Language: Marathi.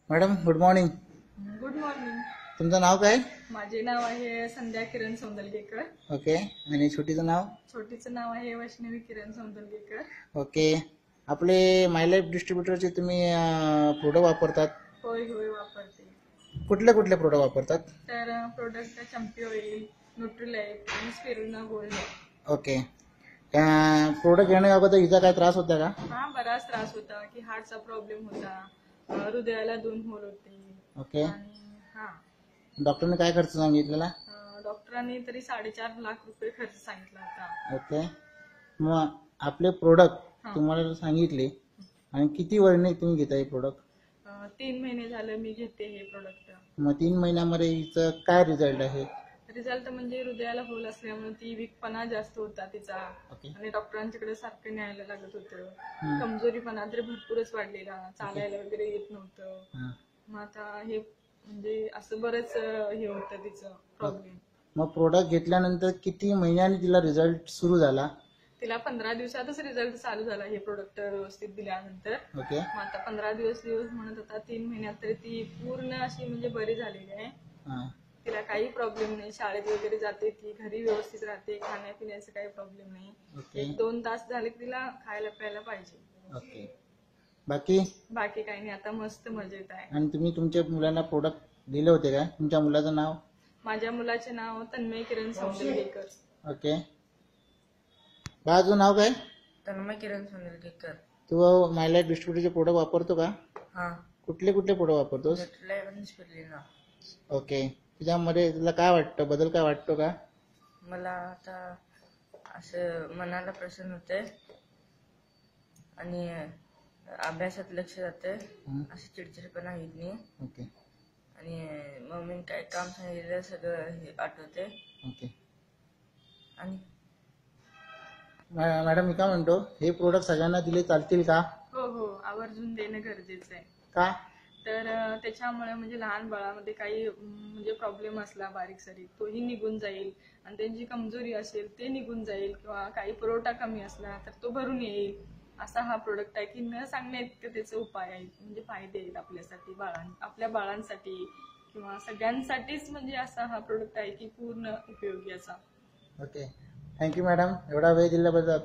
Madam good morning. Good morning. तुमचं नाव काय? माझे नाव आहे संध्या किरण सौंदलगेकर. ओके. आणि छोटीचं नाव? छोटीचं नाव आहे वैष्णवी किरण सौंदलगेकर. ओके. आपले माय लाईफ डिस्ट्रीब्युटरचे तुम्ही प्रोडक्ट वापरतात? होय होय वापरते. कुठले कुठले प्रोडक्ट वापरतात? तर प्रोडक्ट चंपी ऑइल, न्यूट्रीलाइट आणि स्पिरुलिना गोल्ड. ओके. प्रोडक्ट घेण्या अगोदर हिचा काय त्रास होता का? हा बराच त्रास होता की हार्टचा प्रॉब्लेम होता, हृदयाला 2 होल होते. ओके. आणि हा डॉक्टरने काय खर्च सांगितलेला? डॉक्टरांनी तरी 4.5 लाख रुपये खर्च सांगितला होता. ओके. मग आपले प्रोडक्ट तुम्हाला सांगितले आणि किती वर्षाने तुम्ही घेता हे प्रोडक्ट? 3 महिने झालं मी घेते हे प्रोडक्ट. मग 3 महिन्यामध्ये हिचं काय रिझल्ट आहे? रिझल्ट म्हणजे हृदयाला होल असल्यामुळे ती वीकपणा जास्त होता तिचा. ओके. आणि डॉक्टरांच्याकडे सारखं न्यायला लागत होतं. कमजोरीपणा तर भरपूरच वाढलेला, चालायला वगैरे येत नव्हतं. मग आता हे म्हणजे असं बरंच हे होतं तिचं प्रॉब्लेम. मग प्रोडक्ट घेतल्यानंतर किती महिन्यांनी तिला रिझल्ट सुरू झाला? तिला 15 दिवसातच रिझल्ट चालू झाला हे प्रोडक्ट व्यवस्थित दिल्यानंतर. ओके. मग आता 15 दिवस म्हणत होता, 3 महिन्यात तरी ती पूर्ण अशी म्हणजे बरी झालेली आहे. तिला काही प्रॉब्लेम नाही, शाळेत वगैरे जाते ती, घरी व्यवस्थित राहते, खाण्यापिण्याचं काही प्रॉब्लेम नाही. 1-2 तास झाले की तिला खायला प्यायला पाहिजे. ओके. बाकी काही नाही, आता मस्त मजेत आहे. आणि तुम्ही तुमच्या मुलांना प्रोडक्ट दिले होते का? तुमच्या मुलाचं नाव? माझ्या मुलाचे नाव तन्मय किरण सौंदलगेकर. ओके. बाळाचं नाव काय? तन्मय किरण सौंदलगेकर. तू माय लाईफ डिस्ट्रीब्युटरचे प्रोडक्ट वापरतो का? हा. कुठले कुठले प्रोडक्ट वापरतोस? स्पिरुलिना. ओके. त्याच्यामध्ये तुला काय वाटतं, बदल काय वाटतो का? मला आता असं मनाला प्रसन्न होते आणि अभ्यासात लक्ष जाते, असं चिडचिडपणा येत नाही. ओके. आणि मम्मीने काय काम सांगितलं सगळं हे आठवते. ओके. आणि मॅडम मी काय म्हणतो, हे प्रोडक्ट सगळ्यांना दिले चालतील का? हो हो, आवर्जून देणं गरजेचं आहे. का? तर त्याच्यामुळे म्हणजे लहान बाळामध्ये काही म्हणजे प्रॉब्लेम असला बारीक सारीक तोही निघून जाईल, आणि त्यांची कमजोरी असेल ते निघून जाईल, किंवा काही पुरवठा कमी असला तर तो भरून येईल. असा हा प्रोडक्ट आहे की न सांगण्या इतकं त्याचे उपाय आहेत, म्हणजे फायदे आहेत आपल्यासाठी, आपल्या बाळांसाठी किंवा सगळ्यांसाठीच. म्हणजे असा हा प्रोडक्ट आहे की पूर्ण उपयोगी असा. ओके. थँक्यू मॅडम, एवढा वेळ दिल्याबद्दल.